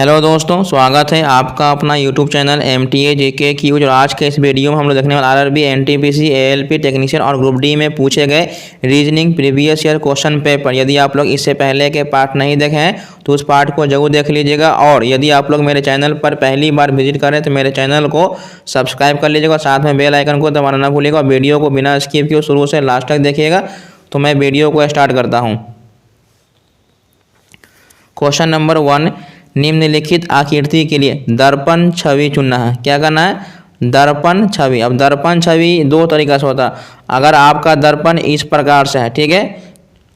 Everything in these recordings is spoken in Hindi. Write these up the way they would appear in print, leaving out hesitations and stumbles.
हेलो दोस्तों, स्वागत है आपका अपना YouTube channel MTA JK quiz. और आज के इस वीडियो में हम लोग देखने वाले RRB NTPC ALP टेक्नीशियन और ग्रुप डी में पूछे गए reasoning previous year question paper. यदि आप लोग इससे पहले के पार्ट नहीं देखे हैं तो उस पार्ट को जरूर देख लीजिएगा। और यदि आप लोग मेरे चैनल पर पहली बार विजिट करें तो मेरे चैनल को सब्सक्राइब कर लीजिएगा, साथ में बेल आइकन को दबाना ना भूलिएगा। वीडियो को बिना स्किप किए शुरू से लास्ट तक देखिएगा। तो मैं वीडियो को स्टार्ट करता हूँ। क्वेश्चन नंबर 1, निम्नलिखित आकृति के लिए दर्पण छवि चुनना है। क्या करना है? दर्पण छवि। अब दर्पण छवि दो तरीका से होता है। अगर आपका दर्पण इस प्रकार से है, ठीक है,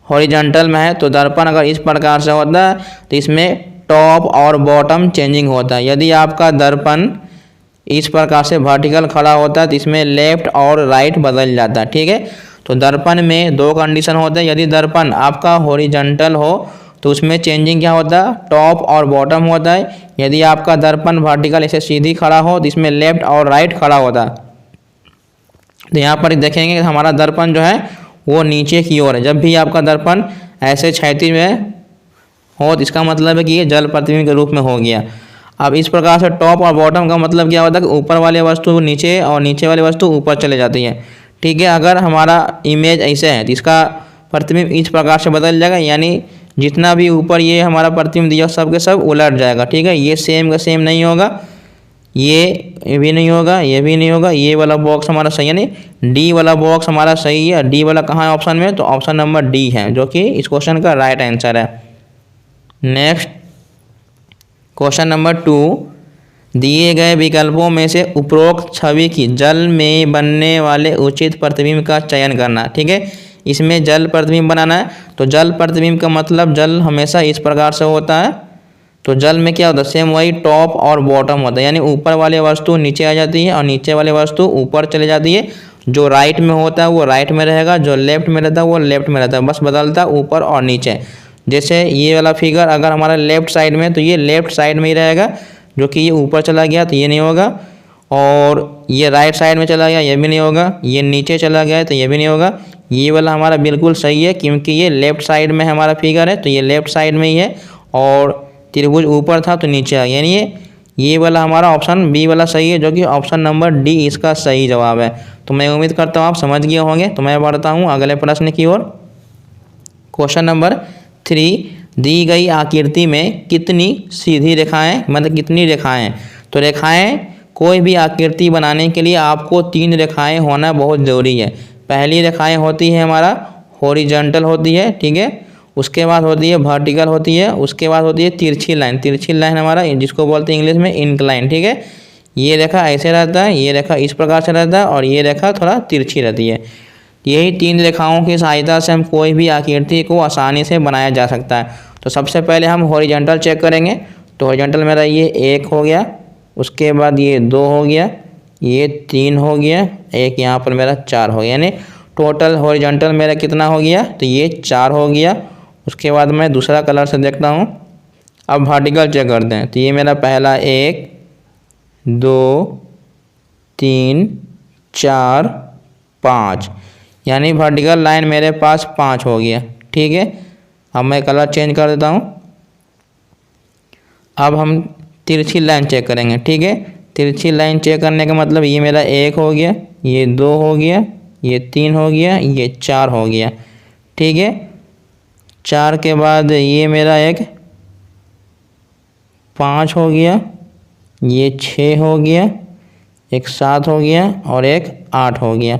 हॉरिजॉन्टल में है, तो दर्पण अगर इस प्रकार से होता है तो इसमें टॉप और बॉटम चेंजिंग होता है। यदि आपका दर्पण इस प्रकार से वर्टिकल खड़ा होता है तो इसमें लेफ्ट और राइट बदल जाता है, ठीक है। तो दर्पण में दो कंडीशन होते हैं। यदि दर्पण आपका हॉरिजॉन्टल हो तो उसमें चेंजिंग क्या होता है? टॉप और बॉटम होता है। यदि आपका दर्पण वर्टिकल ऐसे सीधी खड़ा हो तो इसमें लेफ्ट और राइट खड़ा होता है। तो यहाँ पर देखेंगे कि हमारा दर्पण जो है वो नीचे की ओर है। जब भी आपका दर्पण ऐसे क्षैतिज में हो तो इसका मतलब है कि ये जल प्रतिबिंब के रूप में हो गया। अब इस प्रकार से टॉप और बॉटम का मतलब क्या होता है कि ऊपर वाले वस्तु नीचे और नीचे वाली वस्तु ऊपर चले जाती है, ठीक है। अगर हमारा इमेज ऐसे है तो इसका प्रतिबिंब इस प्रकार से बदल जाएगा, यानी जितना भी ऊपर ये हमारा प्रतिबिंब दिया सब के सब उलट जाएगा, ठीक है। ये सेम का सेम नहीं होगा, ये भी नहीं होगा, ये भी नहीं होगा। ये वाला बॉक्स हमारा सही है, नहीं डी वाला बॉक्स हमारा सही है। डी वाला कहाँ है ऑप्शन में? तो ऑप्शन नंबर डी है, जो कि इस क्वेश्चन का राइट आंसर है। नेक्स्ट क्वेश्चन नंबर 2, दिए गए विकल्पों में से उपरोक्त छवि की जल में बनने वाले उचित प्रतिबिंब का चयन करना, ठीक है। इसमें जल प्रतिबिंब बनाना है। तो जल प्रतिबिंब का मतलब जल हमेशा इस प्रकार से होता है। तो जल में क्या होता है? सेम वही टॉप और बॉटम होता है, यानी ऊपर वाले वस्तु नीचे आ जाती है और नीचे वाले वस्तु ऊपर चले जाती है। जो राइट में होता है वो राइट में रहेगा, जो लेफ्ट में रहता है वो लेफ्ट में रहता है, बस बदलता है ऊपर और नीचे। जैसे ये वाला फिगर अगर हमारा लेफ्ट साइड में तो ये लेफ्ट साइड में ही रहेगा, जो कि ये ऊपर चला गया तो ये नहीं होगा। और ये राइट साइड में चला गया, ये भी नहीं होगा। ये नीचे चला गया तो ये भी नहीं होगा। ये वाला हमारा बिल्कुल सही है, क्योंकि ये लेफ्ट साइड में हमारा फिगर है तो ये लेफ्ट साइड में ही है। और त्रिभुज ऊपर था तो नीचे आ गया, यानी ये वाला हमारा ऑप्शन बी वाला सही है, जो कि ऑप्शन नंबर डी इसका सही जवाब है। तो मैं उम्मीद करता हूँ आप समझ गए होंगे। तो मैं बढ़ता हूँ अगले प्रश्न की ओर। क्वेश्चन नंबर 3, दी गई आकृति में कितनी सीधी रेखाएं, मतलब कितनी रेखाएं? तो रेखाएं, कोई भी आकृति बनाने के लिए आपको 3 रेखाएं होना बहुत ज़रूरी है। पहली रेखाएं होती है हमारा हॉरिजॉन्टल होती है, ठीक है। उसके बाद होती है वर्टिकल होती है। उसके बाद होती है तिरछी लाइन। तिरछी लाइन हमारा जिसको बोलते हैं इंग्लिश में इंक्लाइन, ठीक है। ये रेखा ऐसे रहता है, ये रेखा इस प्रकार से रहता है और ये रेखा थोड़ा तिरछी रहती है। यही 3 रेखाओं की सहायता से हम कोई भी आकृति को आसानी से बनाया जा सकता है। तो सबसे पहले हम हॉरिजॉन्टल चेक करेंगे। तो हॉरिजॉन्टल मेरा ये 1 हो गया, उसके बाद ये 2 हो गया, ये 3 हो गया, एक यहाँ पर मेरा 4 हो गया, यानी टोटल हॉरिजॉन्टल मेरा कितना हो गया? तो ये 4 हो गया। उसके बाद मैं दूसरा कलर से देखता हूँ। अब वर्टिकल चेक करते हैं। तो ये मेरा पहला 1 2 3 4 5, यानी वर्टिकल लाइन मेरे पास 5 हो गया, ठीक है। अब मैं कलर चेंज कर देता हूँ। अब हम तिरछी लाइन चेक करेंगे, ठीक है। तिरछी लाइन चेक करने का मतलब ये मेरा 1 हो गया, ये 2 हो गया, ये 3 हो गया, ये 4 हो गया, ठीक है। 4 के बाद ये मेरा एक 5 हो गया, ये 6 हो गया, एक 7 हो गया और एक 8 हो गया।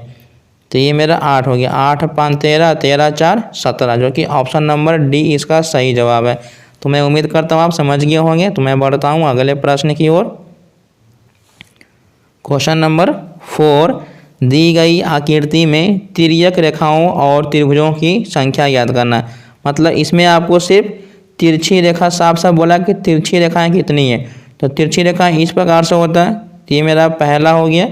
तो ये मेरा 8 हो गया। 8 5 13, 13 4 17, जो कि ऑप्शन नंबर डी इसका सही जवाब है। तो मैं उम्मीद करता हूँ आप समझ गए होंगे। तो मैं बढ़ता हूँ अगले प्रश्न की ओर। क्वेश्चन नंबर 4, दी गई आकृति में तिर्यक रेखाओं और त्रिभुजों की संख्या ज्ञात करना। मतलब इसमें आपको सिर्फ तिरछी रेखा साफ साफ बोला कि तिरछी रेखाएं कितनी है। तो तिरछी रेखा इस प्रकार से होता है। तो ये मेरा पहला हो गया,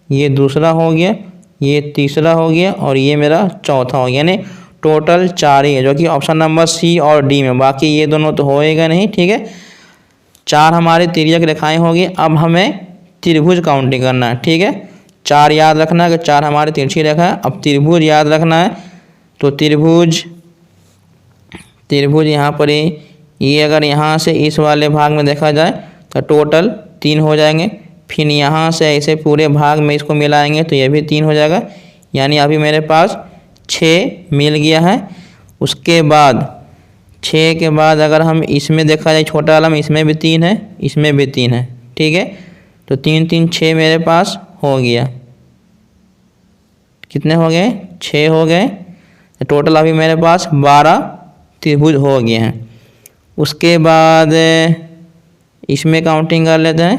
ये दूसरा हो गया, ये तीसरा हो गया और ये मेरा चौथा हो गया, यानी टोटल 4 ही है, जो कि ऑप्शन नंबर सी और डी में। बाकी ये दोनों तो होएगा नहीं, ठीक है। 4 हमारी तिर्यक रेखाएं होगी। अब हमें त्रिभुज काउंटिंग करना है, ठीक है। 4 याद रखना है कि 4 हमारी तिरछी रेखा है। अब त्रिभुज याद रखना है। तो त्रिभुज यहाँ पर ये अगर यहाँ से इस वाले भाग में देखा जाए तो टोटल 3 हो जाएंगे। फिर यहाँ से ऐसे पूरे भाग में इसको मिलाएंगे तो ये भी 3 हो जाएगा, यानी अभी मेरे पास 6 मिल गया है। उसके बाद 6 के बाद अगर हम इसमें देखा जाए छोटा वाला में, इसमें भी 3 है, इसमें भी 3 है, ठीक है। तो 3 3 6 मेरे पास हो गया। कितने हो गए? 6 हो गए। टोटल अभी मेरे पास 12 त्रिभुज हो गए हैं। उसके बाद इसमें काउंटिंग कर लेते हैं,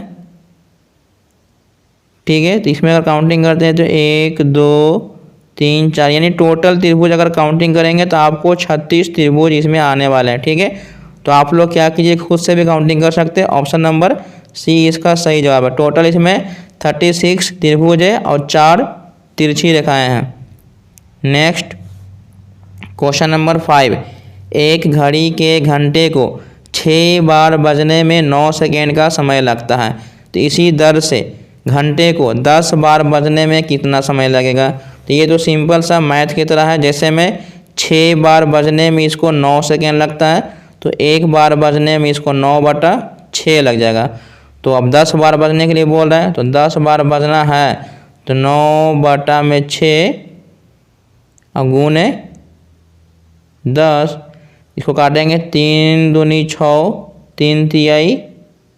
ठीक है। तो इसमें अगर काउंटिंग करते हैं तो 1 2 3 4, यानी टोटल त्रिभुज अगर काउंटिंग करेंगे तो आपको 36 त्रिभुज इसमें आने वाले हैं, ठीक है। तो आप लोग क्या कीजिए, खुद से भी काउंटिंग कर सकते हैं। ऑप्शन नंबर सी इसका सही जवाब है। टोटल इसमें 36 त्रिभुज है और 4 तिरछी रेखाएं हैं। नेक्स्ट क्वेश्चन नंबर 5, एक घड़ी के घंटे को 6 बार बजने में 9 सेकेंड का समय लगता है, तो इसी दर से घंटे को 10 बार बजने में कितना समय लगेगा। तो ये तो सिंपल सा मैथ की तरह है। जैसे में 6 बार बजने में इसको 9 सेकेंड लगता है, तो 1 बार बजने में इसको 9/6 लग जाएगा। तो अब 10 बार बजने के लिए बोल रहा है, तो 10 बार बजना है तो 9/6 गुने 10, इसको काटेंगे 3 दूनी 6, 3 तिहाई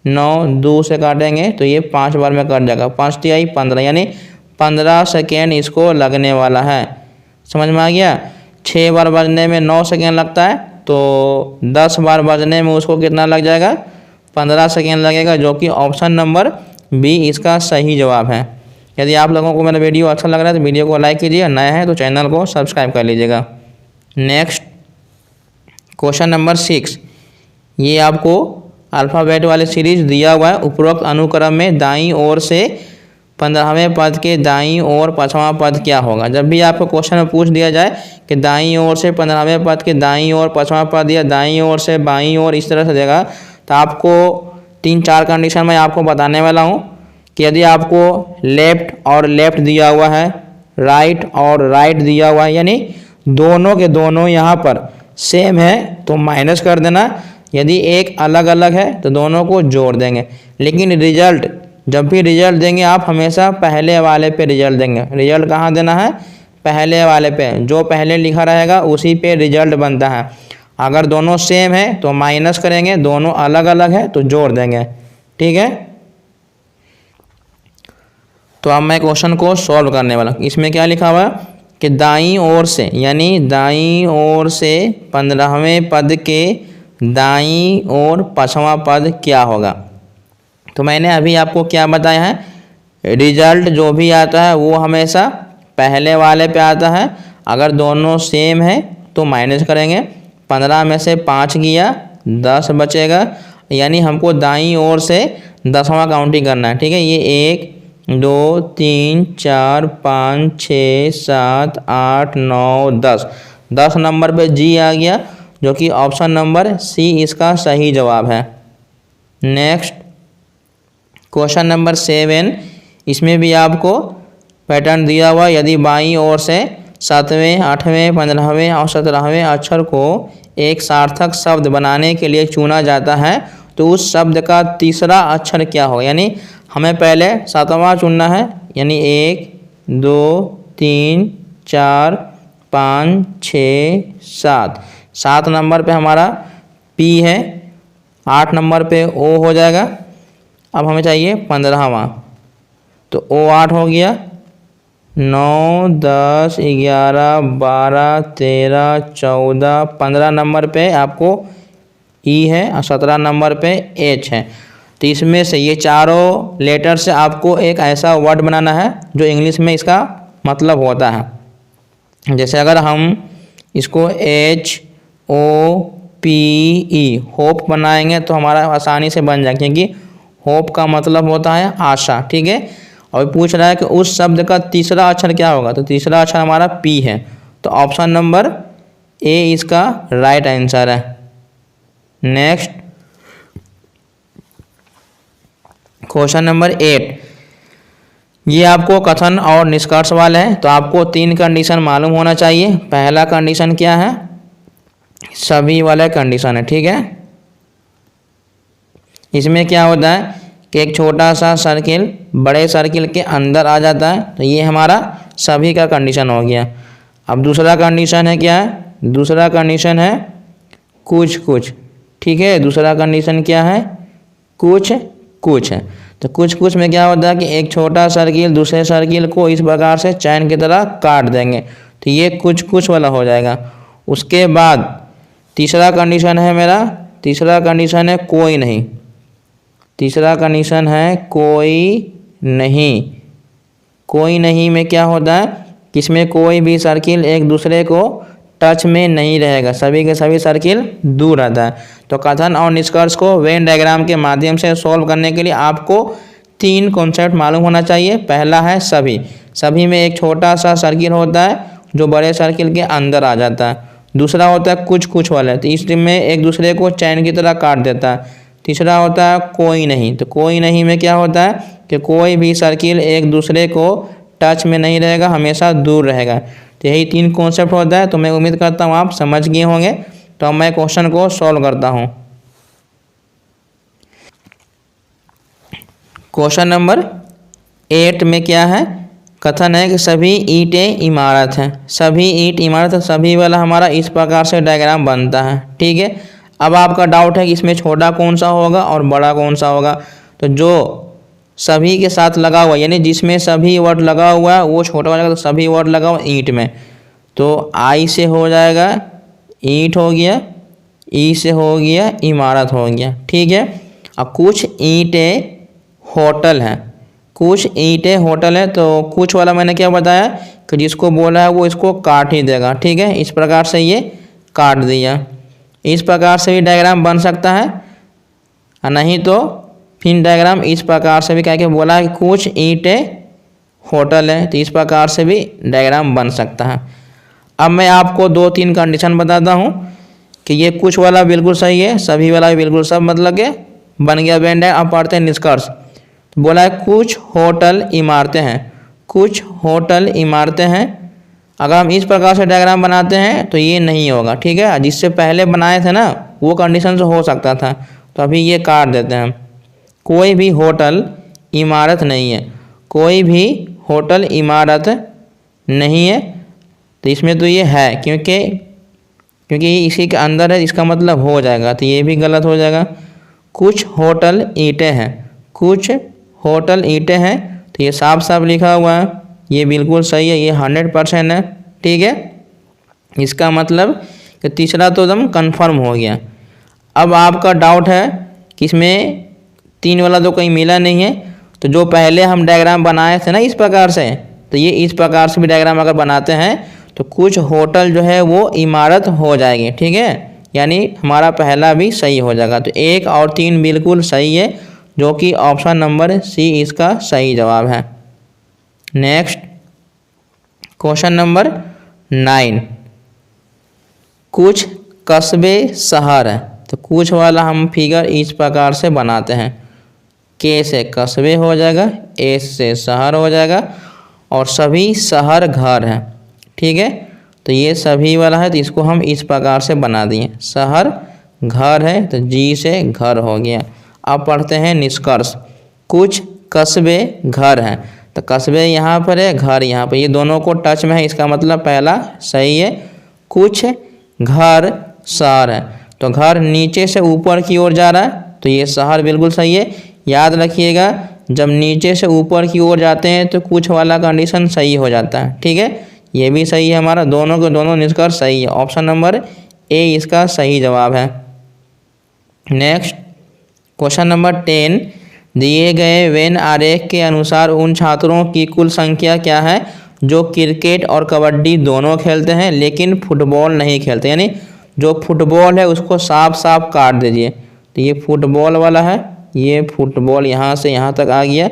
9, 2 से काटेंगे तो ये 5 बार में कट जाएगा, 5 तिहाई 15, यानी 15 सेकेंड इसको लगने वाला है। समझ में आ गया। 6 बार बजने में 9 सेकेंड लगता है, तो 10 बार बजने में उसको कितना लग जाएगा? 15 सेकेंड लगेगा, जो कि ऑप्शन नंबर बी इसका सही जवाब है। यदि आप लोगों को मेरा वीडियो अच्छा लग रहा है तो वीडियो को लाइक कीजिए, नया है तो चैनल को सब्सक्राइब कर लीजिएगा। नेक्स्ट क्वेश्चन नंबर 6, ये आपको अल्फ़ाबेट वाले सीरीज दिया हुआ है। उपरोक्त अनुक्रम में दाईं ओर से 15वें पद के दाईं ओर 5वां पद क्या होगा। जब भी आपको क्वेश्चन में पूछ दिया जाए कि दाईं ओर से 15वें पद के दाईं ओर 5वां पद या दाईं ओर से बाईं ओर, इस तरह से देगा, तो आपको 3-4 कंडीशन में आपको बताने वाला हूँ कि यदि आपको लेफ्ट और लेफ्ट दिया हुआ है, राइट और राइट दिया हुआ है, यानी दोनों के दोनों यहाँ पर सेम है तो माइनस कर देना। यदि एक अलग अलग है तो दोनों को जोड़ देंगे। लेकिन रिजल्ट, जब भी रिजल्ट देंगे आप हमेशा पहले वाले पे रिजल्ट देंगे। रिजल्ट कहाँ देना है? पहले वाले पे। जो पहले लिखा रहेगा उसी पे रिजल्ट बनता है। अगर दोनों सेम है तो माइनस करेंगे, दोनों अलग अलग है तो जोड़ देंगे, ठीक है। तो अब मैं क्वेश्चन को सॉल्व करने वाला हूँ। इसमें क्या लिखा हुआ है कि दाईं ओर से, यानी दाईं ओर से 15वें पद के दाईं ओर 5वां पद क्या होगा। तो मैंने अभी आपको क्या बताया है, रिजल्ट जो भी आता है वो हमेशा पहले वाले पे आता है। अगर दोनों सेम है तो माइनस करेंगे, 15 में से 5 गया 10 बचेगा, यानी हमको दाईं ओर से 10वां काउंटिंग करना है, ठीक है। ये 1 2 3 4 5 6 7 8 9 10, 10 नंबर पे जी आ गया, जो कि ऑप्शन नंबर सी इसका सही जवाब है। नेक्स्ट क्वेश्चन नंबर 7, इसमें भी आपको पैटर्न दिया हुआ। यदि बाईं ओर से 7वें 8वें 15वें और 17वें अक्षर को एक सार्थक शब्द बनाने के लिए चुना जाता है, तो उस शब्द का तीसरा अक्षर क्या होगा। यानी हमें पहले 7वां चुनना है, यानी 1 2 3 4 5 6 7, 7 नंबर पे हमारा पी है, 8 नंबर पे ओ हो जाएगा। अब हमें चाहिए 15वां, तो ओ 8 हो गया, 9 10 11 12 13 14, 15 नंबर पे आपको ई है और 17 नंबर पे एच है। तो इसमें से ये चारों लेटर से आपको एक ऐसा वर्ड बनाना है जो इंग्लिश में इसका मतलब होता है। जैसे अगर हम इसको HOPE होप बनाएंगे तो हमारा आसानी से बन जाएगा, क्योंकि होप का मतलब होता है आशा, ठीक है। और पूछ रहा है कि उस शब्द का तीसरा अक्षर क्या होगा, तो तीसरा अक्षर हमारा पी है, तो ऑप्शन नंबर ए इसका राइट आंसर है। नेक्स्ट क्वेश्चन नंबर 8, ये आपको कथन और निष्कर्ष वाले हैं, तो आपको 3 कंडीशन मालूम होना चाहिए। पहला कंडीशन क्या है, सभी वाला कंडीशन है, ठीक है। इसमें क्या होता है कि एक छोटा सा सर्किल बड़े सर्किल के अंदर आ जाता है, तो ये हमारा सभी का कंडीशन हो गया। अब दूसरा कंडीशन है क्या है, दूसरा कंडीशन है कुछ कुछ। ठीक है, दूसरा कंडीशन क्या है, कुछ कुछ है। तो कुछ कुछ में क्या होता है कि एक छोटा सर्किल दूसरे सर्किल को इस प्रकार से चैन की तरह काट देंगे, तो ये कुछ कुछ वाला हो जाएगा। उसके बाद तीसरा कंडीशन है मेरा, तीसरा कंडीशन है कोई नहीं। तीसरा कंडीशन है कोई नहीं। कोई नहीं में क्या होता है कि इसमें कोई भी सर्किल एक दूसरे को टच में नहीं रहेगा, सभी के सभी सर्किल दूर रहता है। तो कथन और निष्कर्ष को वेन डायग्राम के माध्यम से सॉल्व करने के लिए आपको 3 कॉन्सेप्ट मालूम होना चाहिए। पहला है सभी। सभी में एक छोटा सा सर्किल होता है जो बड़े सर्किल के अंदर आ जाता है। दूसरा होता है कुछ कुछ वाला, तो इसमें एक दूसरे को चैन की तरह काट देता है। तीसरा होता है कोई नहीं। तो कोई नहीं में क्या होता है कि कोई भी सर्किल एक दूसरे को टच में नहीं रहेगा, हमेशा दूर रहेगा। तो यही 3 कॉन्सेप्ट होता है। तो मैं उम्मीद करता हूँ आप समझ गए होंगे। तो अब मैं क्वेश्चन को सॉल्व करता हूँ। क्वेश्चन नंबर 8 में क्या है, कथन है कि सभी ईंटें इमारत हैं। सभी ईंट इमारत है, सभी वाला हमारा इस प्रकार से डायग्राम बनता है। ठीक है, अब आपका डाउट है कि इसमें छोटा कौन सा होगा और बड़ा कौन सा होगा। तो जो सभी के साथ लगा हुआ यानी जिसमें सभी वर्ड लगा हुआ है वो छोटा हो जाएगा। तो सभी वर्ड लगा हुआ ईंट में, तो आई से हो जाएगा ईंट हो गया, ई से हो गया इमारत हो गया। ठीक है, अब कुछ ईंटें होटल हैं, कुछ ईंटें होटल है। तो कुछ वाला मैंने क्या बताया कि जिसको बोला है वो इसको काट ही देगा। ठीक है, इस प्रकार से ये काट दिया। इस प्रकार से भी डायग्राम बन सकता है, और नहीं तो फिर डायग्राम इस प्रकार से भी कह के बोला है कि कुछ ईंटें होटल है, तो इस प्रकार से भी डायग्राम बन सकता है। अब मैं आपको 2-3 कंडीशन बताता हूँ कि ये कुछ वाला बिल्कुल सही है, सभी वाला भी बिल्कुल सब मतलब के बन गया वेन डायग्राम। अब पढ़ते हैं निष्कर्ष। तो बोला है कुछ होटल इमारतें हैं, कुछ होटल इमारतें हैं। अगर हम इस प्रकार से डायग्राम बनाते हैं तो ये नहीं होगा। ठीक है, जिससे पहले बनाए थे ना वो कंडीशन से हो सकता था, तो अभी ये काट देते हैं हम। कोई भी होटल इमारत नहीं है, कोई भी होटल इमारत नहीं है। तो इसमें तो ये है क्योंकि ये इसी के अंदर है, इसका मतलब हो जाएगा, तो ये भी गलत हो जाएगा। कुछ होटल ईंटें हैं, कुछ होटल ईंटें हैं, तो ये साफ साफ लिखा हुआ है, ये बिल्कुल सही है, ये 100% है। ठीक है, इसका मतलब कि तीसरा तो एकदम कन्फर्म हो गया। अब आपका डाउट है कि इसमें 3 वाला तो कहीं मिला नहीं है। तो जो पहले हम डायग्राम बनाए थे ना इस प्रकार से, तो ये इस प्रकार से भी डायग्राम अगर बनाते हैं तो कुछ होटल जो है वो इमारत हो जाएगी। ठीक है, यानी हमारा पहला भी सही हो जाएगा। तो 1 और 3 बिल्कुल सही है, जो कि ऑप्शन नंबर सी इसका सही जवाब है। नेक्स्ट क्वेश्चन नंबर 9, कुछ कस्बे शहर है। तो कुछ वाला हम फिगर इस प्रकार से बनाते हैं, के से कस्बे हो जाएगा, ए से शहर हो जाएगा, और सभी शहर घर हैं। ठीक है, तो ये सभी वाला है, तो इसको हम इस प्रकार से बना दिए, शहर घर है, तो जी से घर हो गया। अब पढ़ते हैं निष्कर्ष। कुछ कस्बे घर हैं, तो कस्बे यहाँ पर है, घर यहाँ पर, ये दोनों को टच में है, इसका मतलब पहला सही है। कुछ घर शहर है, तो घर नीचे से ऊपर की ओर जा रहा है, तो ये शहर बिल्कुल सही है। याद रखिएगा, जब नीचे से ऊपर की ओर जाते हैं तो कुछ वाला कंडीशन सही हो जाता है। ठीक है, ये भी सही है हमारा, दोनों के दोनों निष्कर्ष सही है। ऑप्शन नंबर ए इसका सही जवाब है। नेक्स्ट क्वेश्चन नंबर 10, दिए गए वेन आरेख के अनुसार उन छात्रों की कुल संख्या क्या है जो क्रिकेट और कबड्डी दोनों खेलते हैं लेकिन फुटबॉल नहीं खेलते। यानी जो फुटबॉल है उसको साफ साफ काट दीजिए। तो ये फुटबॉल वाला है, ये फुटबॉल यहाँ से यहाँ तक आ गया,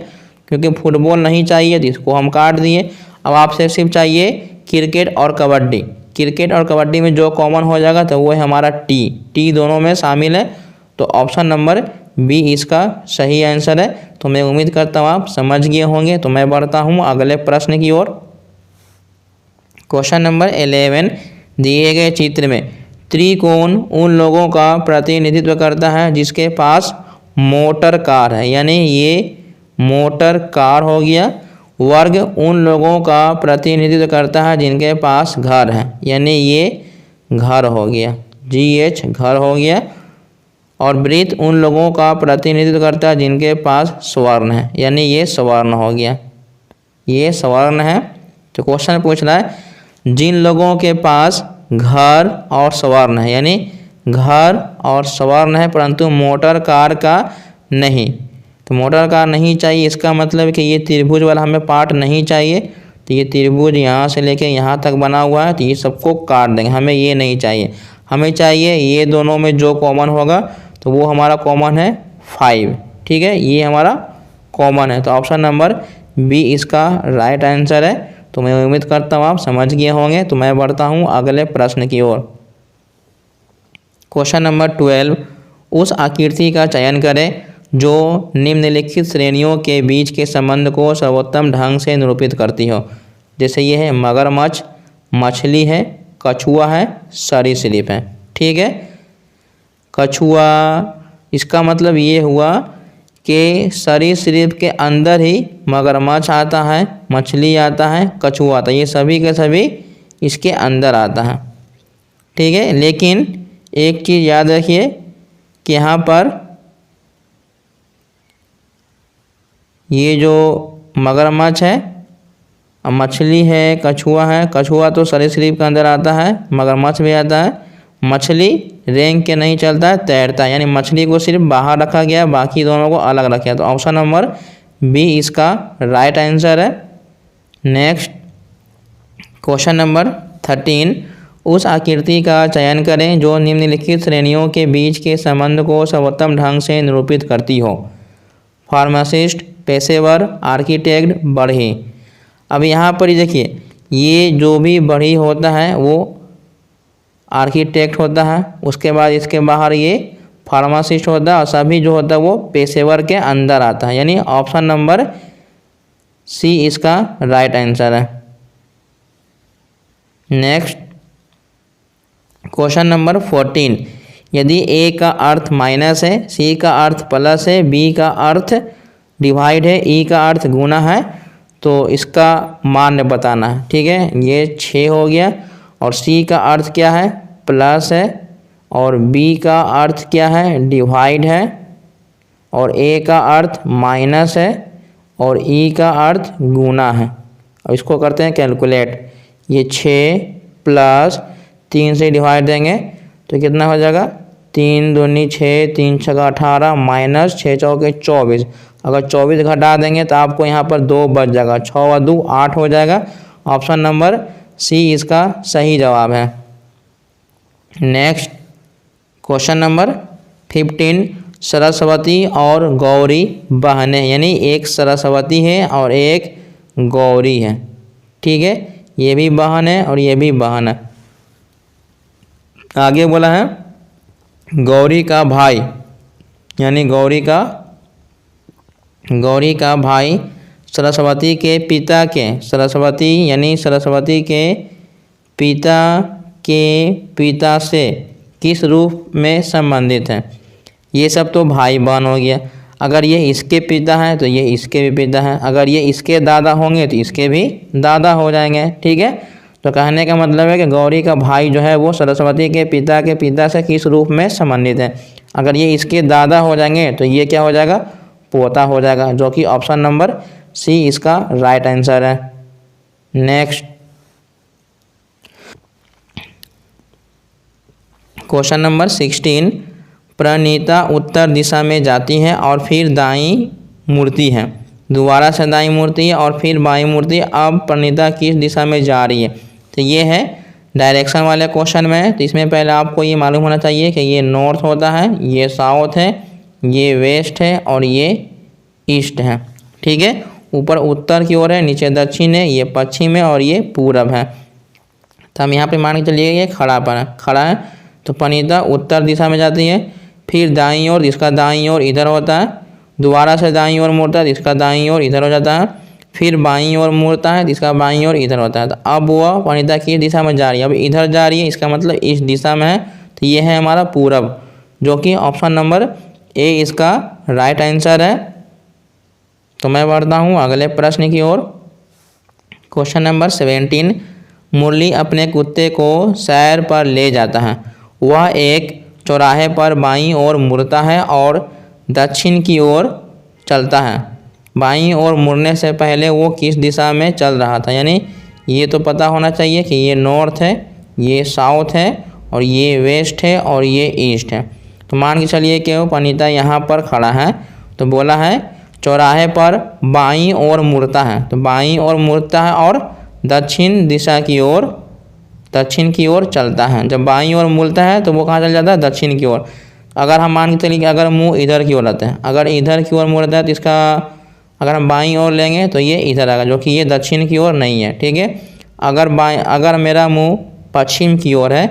क्योंकि फुटबॉल नहीं चाहिए तो इसको हम काट दिए। अब आपसे सिर्फ चाहिए क्रिकेट और कबड्डी। क्रिकेट और कबड्डी में जो कॉमन हो जाएगा तो वो है हमारा टी दोनों में शामिल है। तो ऑप्शन नंबर बी इसका सही आंसर है। तो मैं उम्मीद करता हूँ आप समझ गए होंगे। तो मैं बढ़ता हूँ अगले प्रश्न की ओर। क्वेश्चन नंबर 11, दिए गए चित्र में त्रिकोण उन लोगों का प्रतिनिधित्व करता है जिसके पास मोटर कार है, यानी ये मोटर कार हो गया। वर्ग उन लोगों का प्रतिनिधित्व करता है जिनके पास घर है, यानी ये घर हो गया, GH घर हो गया। और वृत्त उन लोगों का प्रतिनिधित्व करता है जिनके पास स्वर्ण है, यानी ये स्वर्ण हो गया, ये स्वर्ण है। तो क्वेश्चन पूछ रहा है जिन लोगों के पास घर और स्वर्ण है, यानी घर और स्वर्ण है परंतु मोटर कार का नहीं, तो मोटर कार नहीं चाहिए, इसका मतलब कि ये त्रिभुज वाला हमें पार्ट नहीं चाहिए। तो ये त्रिभुज यहाँ से लेके यहाँ तक बना हुआ है, तो ये सबको काट देंगे, हमें ये नहीं चाहिए। हमें चाहिए ये दोनों में जो कॉमन होगा, तो वो हमारा कॉमन है 5, ठीक है, ये हमारा कॉमन है। तो ऑप्शन नंबर बी इसका राइट आंसर है। तो मैं उम्मीद करता हूँ आप समझ गए होंगे। तो मैं बढ़ता हूँ अगले प्रश्न की ओर। क्वेश्चन नंबर 12, उस आकृति का चयन करें जो निम्नलिखित श्रेणियों के बीच के संबंध को सर्वोत्तम ढंग से निरूपित करती हो। जैसे ये है मगरमच्छ, मछली है, कछुआ है, सरीसृप है, ठीक है। कछुआ, इसका मतलब ये हुआ कि सरीसृप के अंदर ही मगरमच्छ आता है, मछली आता है, कछुआ आता है, ये सभी के सभी इसके अंदर आता है, ठीक है। लेकिन एक चीज़ याद रखिए कि यहाँ पर ये जो मगरमच्छ है, मछली है, कछुआ है, कछुआ तो सरीसृप के अंदर आता है, मगरमच्छ भी आता है। मछली रेंग के नहीं चलता है, तैरता है, यानी मछली को सिर्फ बाहर रखा गया है, बाकी दोनों को अलग रखा है। तो ऑप्शन नंबर बी इसका राइट आंसर है। नेक्स्ट क्वेश्चन नंबर 13, उस आकृति का चयन करें जो निम्नलिखित श्रेणियों के बीच के संबंध को सर्वोत्तम ढंग से निरूपित करती हो। फार्मासिस्ट, पेशेवर, आर्किटेक्ट, बढ़ई। अब यहाँ पर देखिए, ये जो भी बढ़ई होता है वो आर्किटेक्ट होता है, उसके बाद इसके बाहर ये फार्मासिस्ट होता है, और सभी जो होता है वो पेशेवर के अंदर आता है, यानी ऑप्शन नंबर सी इसका राइट आंसर है। नेक्स्ट क्वेश्चन नंबर 14, यदि ए का अर्थ माइनस है, सी का अर्थ प्लस है, बी का अर्थ डिवाइड है, ई का अर्थ गुना है, तो इसका मान बताना है, ठीक है। ये 6 हो गया, और सी का अर्थ क्या है, प्लस है, और बी का अर्थ क्या है, डिवाइड है, और ए का अर्थ माइनस है, और ई का अर्थ गुना है। अब इसको करते हैं कैलकुलेट। ये 6 प्लस 3 से डिवाइड देंगे तो कितना हो जाएगा, 3 दूनी 6, 3 छक्का 18, माइनस 6 चौके 24। अगर 24 घटा देंगे तो आपको यहाँ पर 2 बच जाएगा, 6 और 2 8 हो जाएगा। ऑप्शन नंबर सी इसका सही जवाब है। नेक्स्ट क्वेश्चन नंबर 15, सरस्वती और गौरी बहनें, यानी एक सरस्वती है और एक गौरी है, ठीक है, ये भी बहन है और ये भी बहन है। आगे बोला है गौरी का भाई, यानी गौरी का भाई सरस्वती के पिता के, सरस्वती यानी सरस्वती के पिता से किस रूप में संबंधित है। ये सब तो भाई बहन हो गया। अगर ये इसके पिता हैं तो ये इसके भी पिता हैं, अगर ये इसके दादा होंगे तो इसके भी दादा हो जाएंगे, ठीक है। तो कहने का मतलब है कि गौरी का भाई जो है वो सरस्वती के पिता से किस रूप में संबंधित है। अगर ये इसके दादा हो जाएंगे तो ये क्या हो जाएगा, पोता हो जाएगा, जो कि ऑप्शन नंबर सी इसका राइट आंसर है। नेक्स्ट क्वेश्चन नंबर 16, प्रणीता उत्तर दिशा में जाती है और फिर दाईं मुड़ती है, दोबारा से दाईं मुड़ती है और फिर बाईं मुड़ती है। अब प्रणीता किस दिशा में जा रही है। तो ये है डायरेक्शन वाले क्वेश्चन में। तो इसमें पहले आपको ये मालूम होना चाहिए कि ये नॉर्थ होता है, ये साउथ है, ये वेस्ट है और ये ईस्ट है, ठीक है। ऊपर उत्तर की ओर है, नीचे दक्षिण है, ये पश्चिम है और ये पूरब है। तो हम यहाँ पे मान के चलिए ये खड़ा है, तो प्रणीता उत्तर दिशा में जाती है, फिर दाईं ओर, जिसका दाईं ओर इधर होता है, दोबारा से दाईं ओर मुड़ता है, जिसका दाईं ओर इधर हो जाता है, फिर बाईं ओर मुड़ता है, जिसका बाईं ओर इधर होता है। तो अब वह प्रणीता किस दिशा में जा रही है, अब इधर जा रही है, इसका मतलब इस दिशा में है, तो ये है हमारा पूरब, जो कि ऑप्शन नंबर ए इसका राइट आंसर है। तो मैं बढ़ता हूँ अगले प्रश्न की ओर। क्वेश्चन नंबर 17, मुरली अपने कुत्ते को सैर पर ले जाता है। वह एक चौराहे पर बाईं ओर मुड़ता है और दक्षिण की ओर चलता है। बाईं ओर मुड़ने से पहले वो किस दिशा में चल रहा था? यानी ये तो पता होना चाहिए कि ये नॉर्थ है, ये साउथ है और ये वेस्ट है और ये ईस्ट है। तो मान के चलिए कि वो पनीता यहाँ पर खड़ा है, तो बोला है चौराहे पर बाईं ओर मुड़ता है, तो बाईं ओर मुड़ता है और दक्षिण दिशा की ओर, दक्षिण की ओर चलता है। जब बाईं ओर मुड़ता है तो वो कहाँ चल जाता है? दक्षिण की ओर। अगर हम मान के चलिए कि अगर मुंह इधर की ओर रहता है, अगर इधर की ओर मुड़ता है तो इसका अगर हम बाईं ओर लेंगे तो ये इधर आएगा, जो कि ये दक्षिण की ओर नहीं है। ठीक है, अगर मेरा मुंह पश्चिम की ओर है,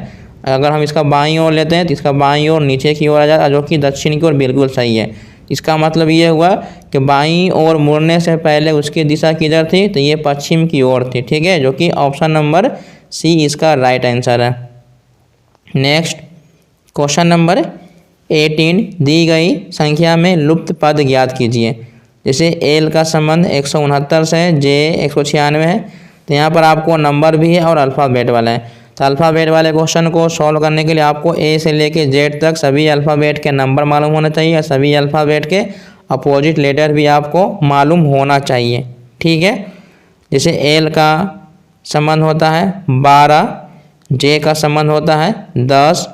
अगर हम इसका बाईं ओर लेते हैं तो इसका बाईं ओर नीचे की ओर आ जाता है, जो कि दक्षिण की ओर बिल्कुल सही है। इसका मतलब ये हुआ कि बाईं ओर मुड़ने से पहले उसकी दिशा किधर थी? तो ये पश्चिम की ओर थी। ठीक है, जो कि ऑप्शन नंबर सी इसका राइट आंसर है। नेक्स्ट क्वेश्चन नंबर 18, दी गई संख्या में लुप्त पद ज्ञात कीजिए। जैसे एल का संबंध 169 से जे 196 है, तो यहाँ पर आपको नंबर भी है और अल्फ़ाबेट वाला है। तो अल्फ़ाबेट वाले क्वेश्चन को सॉल्व करने के लिए आपको ए से लेके जेड तक सभी अल्फ़ाबेट के नंबर मालूम होना चाहिए और सभी अल्फ़ाबेट के अपोजिट लेटर भी आपको मालूम होना चाहिए। ठीक है, जैसे एल का संबंध होता है 12, जे का संबंध होता है 10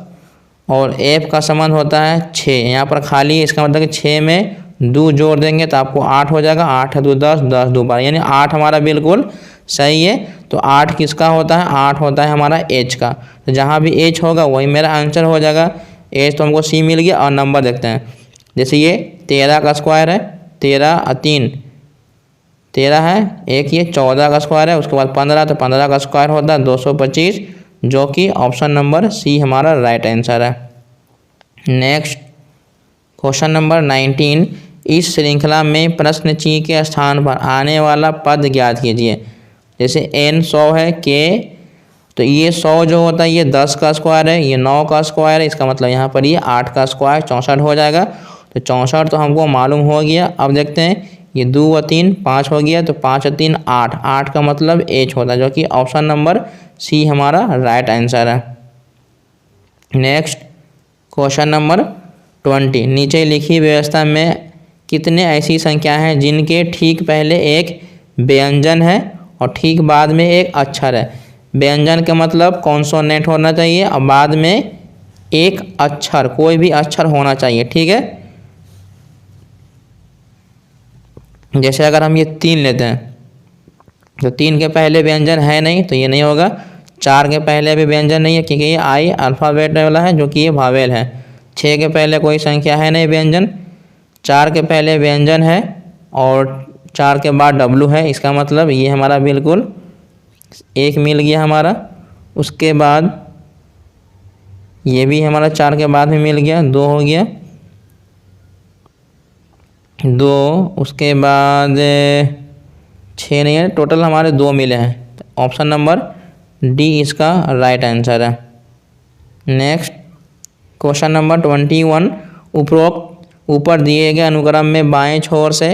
और एफ का संबंध होता है 6। यहाँ पर खाली है, इसका मतलब कि 6 में 2 जोड़ देंगे तो आपको 8 हो जाएगा। 8 2 10, 10 2 12, यानी 8 हमारा बिल्कुल सही है। तो 8 किसका होता है? 8 होता है हमारा एच का। तो जहाँ भी एच होगा वही मेरा आंसर हो जाएगा। एच तो हमको सी मिल गया और नंबर देखते हैं। जैसे ये 13 का स्क्वायर है, 13 और 3 13 है, एक ये 14 का स्क्वायर है, उसके बाद 15, तो 15 का स्क्वायर होता है 225, जो कि ऑप्शन नंबर सी हमारा राइट आंसर है। नेक्स्ट क्वेश्चन नंबर 19, इस श्रृंखला में प्रश्न चिन्ह के स्थान पर आने वाला पद ज्ञात कीजिए। जैसे n 100 है, k तो ये 100 जो होता है ये 10 का स्क्वायर है, ये 9 का स्क्वायर है, इसका मतलब यहाँ पर ये 8 का स्क्वायर 64 हो जाएगा। तो 64 तो हमको मालूम हो गया। अब देखते हैं ये 2 और 3 5 हो गया, तो 5 और 3 8, 8 का मतलब एच होता है, जो कि ऑप्शन नंबर सी हमारा राइट आंसर है। नेक्स्ट क्वेश्चन नंबर 20, नीचे लिखी व्यवस्था में कितने ऐसी संख्या हैं जिनके ठीक पहले एक व्यंजन है और ठीक बाद में एक अक्षर है। व्यंजन का मतलब कॉन्सोनेंट होना चाहिए और बाद में एक अक्षर, कोई भी अक्षर होना चाहिए। ठीक है, जैसे अगर हम ये 3 लेते हैं तो 3 के पहले व्यंजन है नहीं, तो ये नहीं होगा। 4 के पहले भी व्यंजन नहीं है क्योंकि ये आई अल्फ़ाबेट वाला है, जो कि ये वावेल है। 6 के पहले कोई संख्या है नहीं व्यंजन। 4 के पहले व्यंजन है और 4 के बाद डब्लू है, इसका मतलब ये हमारा बिल्कुल एक मिल गया हमारा। उसके बाद ये भी हमारा 4 के बाद में मिल गया, 2 हो गया 2। उसके बाद 6 नहीं है, टोटल हमारे 2 मिले हैं। ऑप्शन नंबर डी इसका राइट आंसर है। नेक्स्ट क्वेश्चन नंबर 21, उपरोक्त ऊपर दिए गए अनुक्रम में बाएं छोर से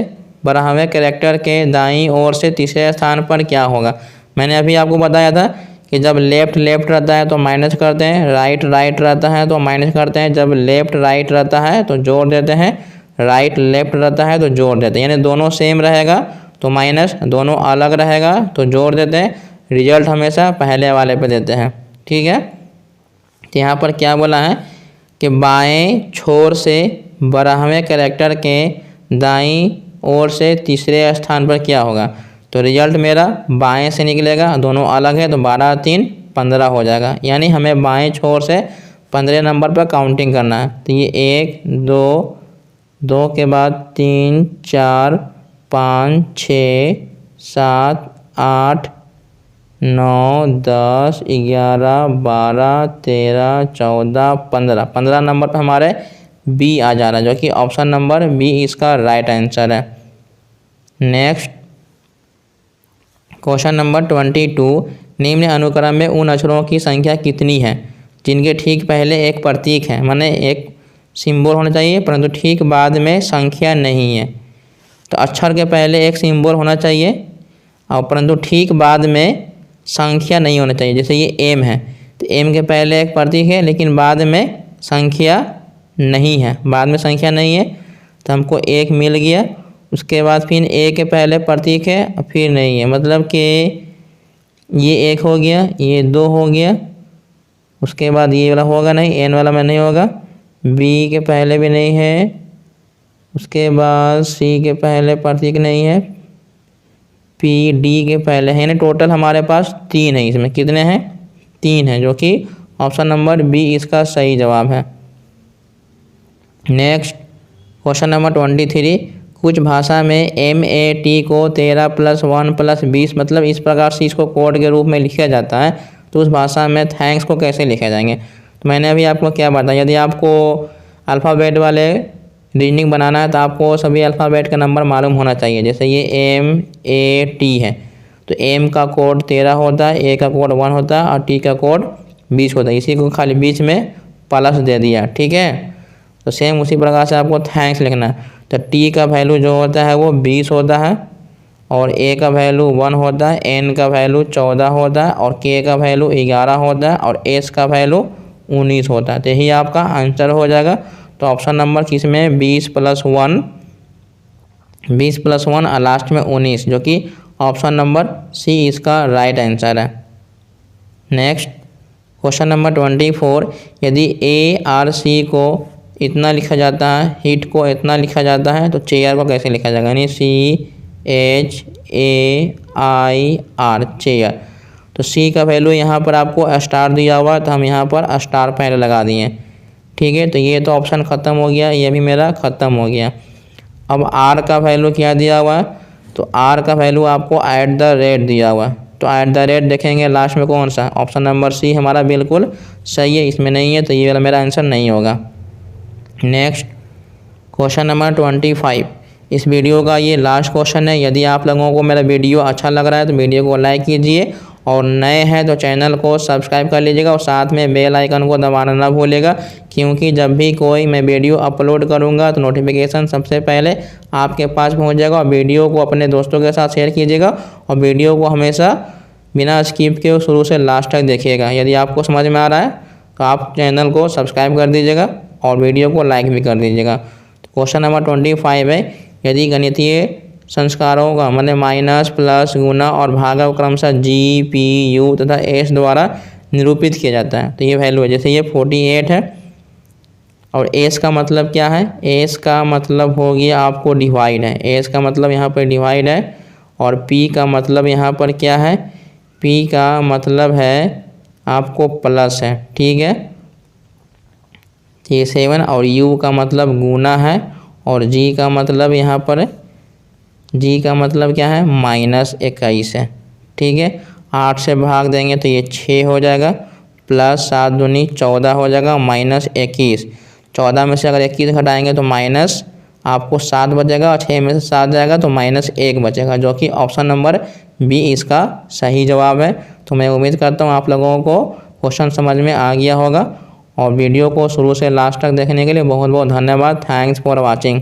12वें कैरेक्टर के दाईं ओर से तीसरे स्थान पर क्या होगा? मैंने अभी आपको बताया था कि जब लेफ्ट लेफ्ट रहता है तो माइनस करते हैं, राइट राइट रहता है तो माइनस करते हैं, जब लेफ्ट राइट रहता है तो जोड़ देते हैं, राइट लेफ्ट रहता है तो जोड़ देते हैं। यानी दोनों सेम रहेगा तो माइनस, दोनों अलग रहेगा तो जोड़ देते हैं। रिजल्ट हमेशा पहले वाले पे देते हैं। ठीक है, तो यहाँ पर क्या बोला है कि बाएं छोर से 12वें कैरेक्टर के दाईं ओर से तीसरे स्थान पर क्या होगा? तो रिजल्ट मेरा बाएं से निकलेगा, दोनों अलग है तो 12 3 15 हो जाएगा। यानी हमें बाएं छोर से 15 नंबर पर काउंटिंग करना है। तो ये 1 2 2 के बाद 3 4 5 6 7 8 9 10 11 12 13 14 15, 15 नंबर पर हमारे बी आ जा रहा है, जो कि ऑप्शन नंबर बी इसका राइट आंसर है। नेक्स्ट क्वेश्चन नंबर 22, निम्न अनुक्रम में उन अक्षरों की संख्या कितनी है जिनके ठीक पहले एक प्रतीक है? माने एक सिंबल होना चाहिए, परंतु ठीक बाद में संख्या नहीं है। तो अक्षर के पहले एक सिंबल होना चाहिए और परंतु ठीक बाद में संख्या नहीं होना चाहिए। जैसे ये एम है तो एम के पहले एक प्रतीक है लेकिन बाद में संख्या नहीं है, बाद में संख्या नहीं है तो हमको एक मिल गया। उसके बाद फिर ए के पहले प्रतीक है और फिर नहीं है, मतलब कि ये एक हो गया, ये दो हो गया, उसके बाद ये वाला होगा नहीं, एन वाला में नहीं होगा, बी के पहले भी नहीं है, उसके बाद सी के पहले प्रतीक नहीं है, पी डी के पहले है ना। टोटल हमारे पास 3 है, इसमें कितने हैं 3 हैं, जो कि ऑप्शन नंबर बी इसका सही जवाब है। नेक्स्ट क्वेश्चन नंबर 23, कुछ भाषा में MAT को 13 + 1 + 20 मतलब इस प्रकार से इसको कोड के रूप में लिखा जाता है, तो उस भाषा में थैंक्स को कैसे लिखे जाएंगे। तो मैंने अभी आपको क्या बताया, यदि आपको अल्फ़ाबेट वाले रीजनिंग बनाना है तो आपको सभी अल्फ़ाबेट का नंबर मालूम होना चाहिए। जैसे ये MAT है तो M का कोड 13 होता है, A का कोड 1 होता है और T का कोड 20 होता है, इसी को खाली बीच में प्लस दे दिया, ठीक है। तो सेम उसी प्रकार से आपको थैंक्स लिखना है। तो T का वैल्यू जो होता है वो 20 होता है और A का वैल्यू 1 होता है, N का वैल्यू 14 होता है और K का वैल्यू 11 होता है और S का वैल्यू 19 होता है। तो यही आपका आंसर हो जाएगा। तो ऑप्शन नंबर किस में 20 + 1 और लास्ट में 19, जो कि ऑप्शन नंबर सी इसका राइट आंसर है। नेक्स्ट क्वेश्चन नंबर 24, यदि ARC को इतना लिखा जाता है, हिट को इतना लिखा जाता है, तो चेयर को कैसे लिखा जाएगा, यानी CHAIR चेयर। तो सी का वैल्यू यहाँ पर आपको स्टार दिया हुआ है तो हम यहाँ पर स्टार पहले लगा दिए, ठीक है। तो ये तो ऑप्शन ख़त्म हो गया, ये भी मेरा ख़त्म हो गया। अब आर का वैल्यू क्या दिया हुआ है, तो आर का वैल्यू आपको @ दिया हुआ है, तो @ देखेंगे लास्ट में कौन सा, ऑप्शन नंबर सी हमारा बिल्कुल सही है, इसमें नहीं है तो ये वाला मेरा आंसर नहीं होगा। नेक्स्ट क्वेश्चन नंबर 25, इस वीडियो का ये लास्ट क्वेश्चन है। यदि आप लोगों को मेरा वीडियो अच्छा लग रहा है तो वीडियो को लाइक कीजिए और नए हैं तो चैनल को सब्सक्राइब कर लीजिएगा और साथ में बेल आइकन को दबाना ना भूलिएगा, क्योंकि जब भी कोई मैं वीडियो अपलोड करूंगा तो नोटिफिकेशन सबसे पहले आपके पास पहुंच जाएगा। और वीडियो को अपने दोस्तों के साथ शेयर कीजिएगा और वीडियो को हमेशा बिना स्किप के शुरू से लास्ट तक देखिएगा। यदि आपको समझ में आ रहा है तो आप चैनल को सब्सक्राइब कर दीजिएगा और वीडियो को लाइक भी कर दीजिएगा। तो क्वेश्चन नंबर 25 है, यदि गणितीय संस्कारों का मतलब माइनस, प्लस, गुना और भागा क्रमशः GPU तथा S द्वारा निरूपित किया जाता है, तो ये वैल्यू है। जैसे ये 48 है और S का मतलब क्या है, S का मतलब हो गया आपको डिवाइड है, S का मतलब यहाँ पर डिवाइड है और P का मतलब यहाँ पर क्या है, P का मतलब है आपको प्लस है, ठीक है। ये 7 और U का मतलब गुना है और G का मतलब यहाँ पर G का मतलब क्या है -21 है, ठीक है। 8 से भाग देंगे तो ये 6 हो जाएगा, प्लस 7 दूनी 14 हो जाएगा, -21। 14 में से अगर 21 घटाएंगे तो माइनस आपको 7 बचेगा और 6 में से 7 जाएगा तो -1 बचेगा, जो कि ऑप्शन नंबर बी इसका सही जवाब है। तो मैं उम्मीद करता हूँ आप लोगों को क्वेश्चन समझ में आ गया होगा और वीडियो को शुरू से लास्ट तक देखने के लिए बहुत बहुत धन्यवाद। Thanks for watching.